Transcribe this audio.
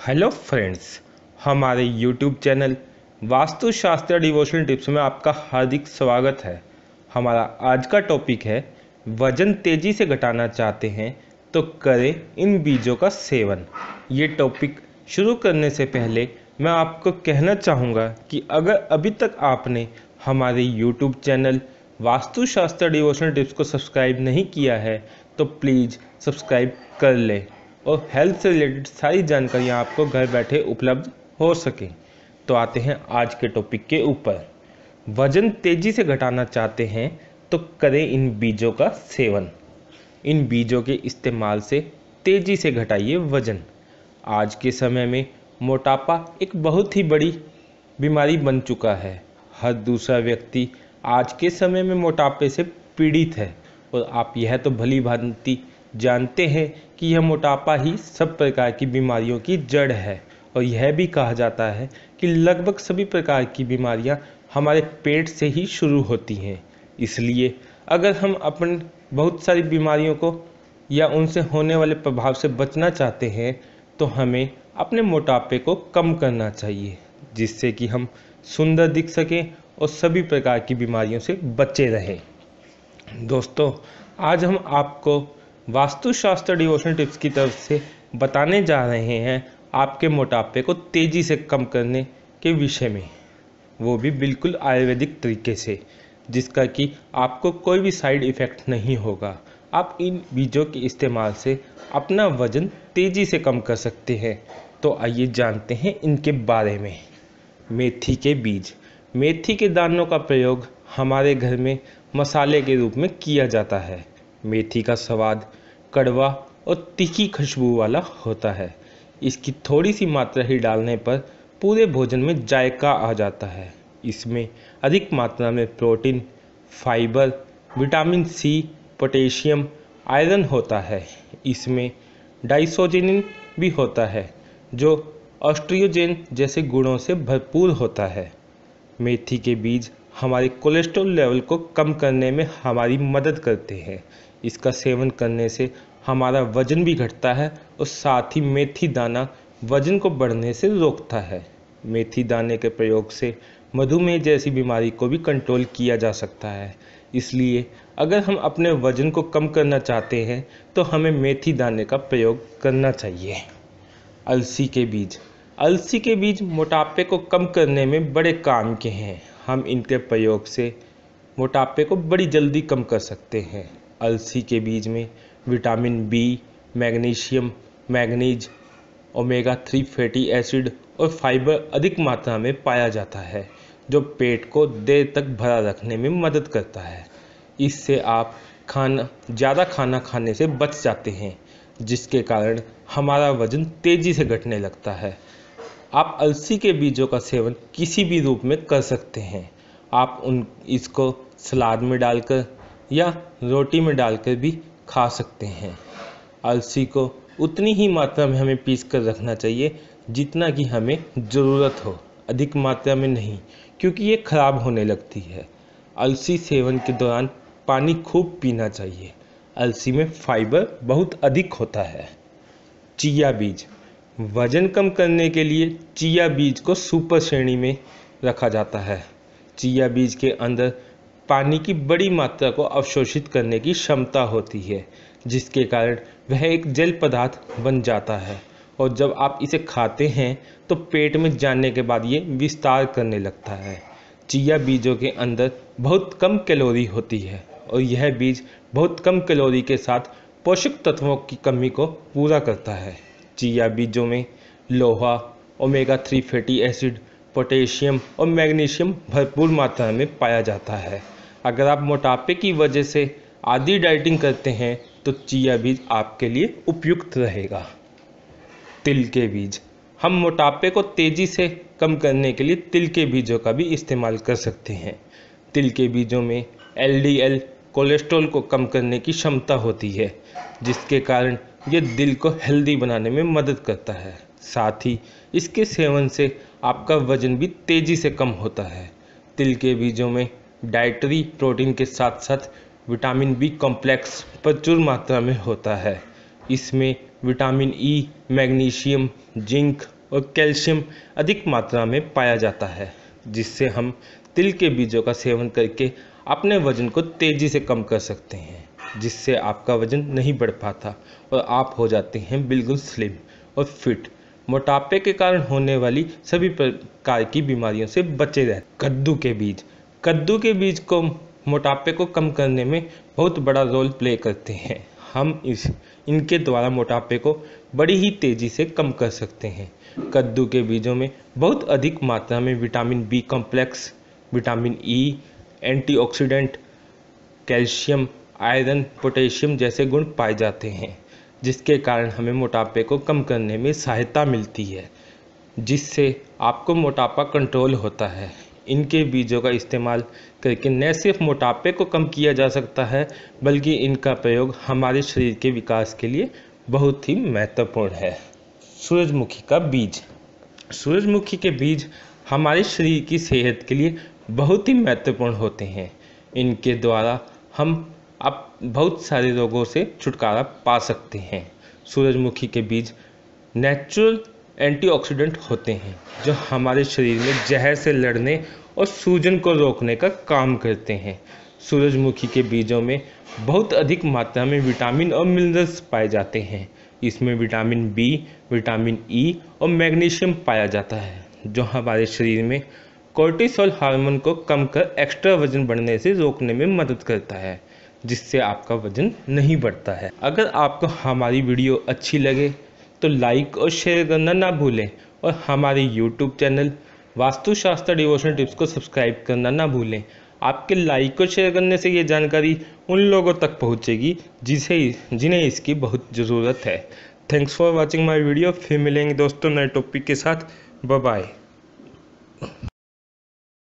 Hello friends, हमारे YouTube channel वास्तुशास्त्र devotional tips में आपका हार्दिक स्वागत है। हमारा आज का टॉपिक है वजन तेज़ी से घटाना चाहते हैं तो करें इन बीजों का सेवन। ये टॉपिक शुरू करने से पहले मैं आपको कहना चाहूँगा कि अगर अभी तक आपने हमारे YouTube चैनल वास्तुशास्त्र डिवोशनल टिप्स को सब्सक्राइब नहीं किया है तो प्लीज़ सब्सक्राइब कर लें और हेल्थ से रिलेटेड सारी जानकारियाँ आपको घर बैठे उपलब्ध हो सकें। तो आते हैं आज के टॉपिक के ऊपर। वजन तेज़ी से घटाना चाहते हैं तो करें इन बीजों का सेवन। इन बीजों के इस्तेमाल से तेज़ी से घटाइए वजन। आज के समय में मोटापा एक बहुत ही बड़ी बीमारी बन चुका है। हर दूसरा व्यक्ति आज के समय में मोटापे से पीड़ित है और आप यह तो भली भांति जानते हैं कि यह मोटापा ही सब प्रकार की बीमारियों की जड़ है और यह भी कहा जाता है कि लगभग सभी प्रकार की बीमारियां हमारे पेट से ही शुरू होती हैं। इसलिए अगर हम अपने बहुत सारी बीमारियों को या उनसे होने वाले प्रभाव से बचना चाहते हैं तो हमें अपने मोटापे को कम करना चाहिए, जिससे कि हम सुंदर दिख सकें और सभी प्रकार की बीमारियों से बचे रहें। दोस्तों, आज हम आपको वास्तुशास्त्र डिवोशनल टिप्स की तरफ से बताने जा रहे हैं आपके मोटापे को तेज़ी से कम करने के विषय में, वो भी बिल्कुल आयुर्वेदिक तरीके से, जिसका कि आपको कोई भी साइड इफ़ेक्ट नहीं होगा। आप इन बीजों के इस्तेमाल से अपना वजन तेज़ी से कम कर सकते हैं। तो आइए जानते हैं इनके बारे में। मेथी के बीज। मेथी के दानों का प्रयोग हमारे घर में मसाले के रूप में किया जाता है। मेथी का स्वाद कड़वा और तीखी खुशबू वाला होता है। इसकी थोड़ी सी मात्रा ही डालने पर पूरे भोजन में जायका आ जाता है। इसमें अधिक मात्रा में protein, fibre, vitamin C, potassium, iron होता है। इसमें डाइसोजिनिन भी होता है जो ऑस्ट्रियोजेन जैसे गुणों से भरपूर होता है। मेथी के बीज हमारे कोलेस्ट्रॉल लेवल को कम करने में हमारी मदद करते हैं। इसका सेवन करने से हमारा वजन भी घटता है और साथ ही मेथी दाना वजन को बढ़ने से रोकता है। मेथी दाने के प्रयोग से मधुमेह जैसी बीमारी को भी कंट्रोल किया जा सकता है। इसलिए अगर हम अपने वजन को कम करना चाहते हैं तो हमें मेथी दाने का प्रयोग करना चाहिए। अलसी के बीज। अलसी के बीज मोटापे को कम करने में बड़े काम के हैं। हम इनके प्रयोग से मोटापे को बड़ी जल्दी कम कर सकते हैं। अलसी के बीज में vitamin B, magnesium, manganese, omega 3 fatty acid और फाइबर अधिक मात्रा में पाया जाता है, जो पेट को देर तक भरा रखने में मदद करता है। इससे आप ज़्यादा खाना खाने से बच जाते हैं, जिसके कारण हमारा वजन तेज़ी से घटने लगता है। आप अलसी के बीजों का सेवन किसी भी रूप में कर सकते हैं। आप इसको सलाद में डालकर या रोटी में डालकर भी खा सकते हैं। अलसी को उतनी ही मात्रा में हमें पीस कर रखना चाहिए जितना कि हमें ज़रूरत हो, अधिक मात्रा में नहीं, क्योंकि ये खराब होने लगती है। अलसी सेवन के दौरान पानी खूब पीना चाहिए। अलसी में फाइबर बहुत अधिक होता है। चिया बीज। वजन कम करने के लिए चिया बीज को सुपर श्रेणी में रखा जाता है। चिया बीज के अंदर पानी की बड़ी मात्रा को अवशोषित करने की क्षमता होती है, जिसके कारण वह एक जल पदार्थ बन जाता है और जब आप इसे खाते हैं तो पेट में जाने के बाद ये विस्तार करने लगता है। चिया बीजों के अंदर बहुत कम कैलोरी होती है और यह बीज बहुत कम कैलोरी के साथ पोषक तत्वों की कमी को पूरा करता है। चिया बीजों में लोहा, ओमेगा 3 फैटी एसिड, पोटेशियम और मैग्नीशियम भरपूर मात्रा में पाया जाता है। अगर आप मोटापे की वजह से आधी डाइटिंग करते हैं तो चिया बीज आपके लिए उपयुक्त रहेगा। तिल के बीज। हम मोटापे को तेज़ी से कम करने के लिए तिल के बीजों का भी इस्तेमाल कर सकते हैं। तिल के बीजों में LDL कोलेस्ट्रॉल को कम करने की क्षमता होती है, जिसके कारण ये दिल को हेल्दी बनाने में मदद करता है। साथ ही इसके सेवन से आपका वजन भी तेज़ी से कम होता है। तिल के बीजों में डाइटरी प्रोटीन के साथ साथ विटामिन बी कॉम्प्लेक्स प्रचुर मात्रा में होता है। इसमें विटामिन ई, मैग्नीशियम, जिंक और कैल्शियम अधिक मात्रा में पाया जाता है, जिससे हम तिल के बीजों का सेवन करके अपने वजन को तेज़ी से कम कर सकते हैं, जिससे आपका वजन नहीं बढ़ पाता और आप हो जाते हैं बिल्कुल स्लिम और फिट। मोटापे के कारण होने वाली सभी प्रकार की बीमारियों से बचे रहते। कद्दू के बीज को मोटापे को कम करने में बहुत बड़ा रोल प्ले करते हैं। हम इनके द्वारा मोटापे को बड़ी ही तेज़ी से कम कर सकते हैं। कद्दू के बीजों में बहुत अधिक मात्रा में vitamin B complex, vitamin E, antioxidant, calcium, iron, potassium जैसे गुण पाए जाते हैं, जिसके कारण हमें मोटापे को कम करने में सहायता मिलती है, जिससे आपको मोटापा कंट्रोल होता है। इनके बीजों का इस्तेमाल करके न सिर्फ मोटापे को कम किया जा सकता है, बल्कि इनका प्रयोग हमारे शरीर के विकास के लिए बहुत ही महत्वपूर्ण है। सूरजमुखी के बीज हमारे शरीर की सेहत के लिए बहुत ही महत्वपूर्ण होते हैं। इनके द्वारा हम अब बहुत सारे रोगों से छुटकारा पा सकते हैं। सूरजमुखी के बीज नेचुरल एंटीऑक्सीडेंट होते हैं, जो हमारे शरीर में जहर से लड़ने और सूजन को रोकने का काम करते हैं। सूरजमुखी के बीजों में बहुत अधिक मात्रा में विटामिन और मिनरल्स पाए जाते हैं। इसमें विटामिन बी, विटामिन ई और मैग्नीशियम पाया जाता है, जो हमारे शरीर में कोर्टिसोल हार्मोन को कम कर एक्स्ट्रा वजन बढ़ने से रोकने में मदद करता है, जिससे आपका वजन नहीं बढ़ता है। अगर आपको हमारी वीडियो अच्छी लगे तो लाइक और शेयर करना ना भूलें, और हमारे यूट्यूब चैनल वास्तुशास्त्र डिवोशनल टिप्स को सब्सक्राइब करना ना भूलें। आपके लाइक और शेयर करने से ये जानकारी उन लोगों तक पहुंचेगी जिन्हें इसकी बहुत ज़रूरत है। Thanks for watching my video. फिर मिलेंगे दोस्तों नए टॉपिक के साथ। Bye bye.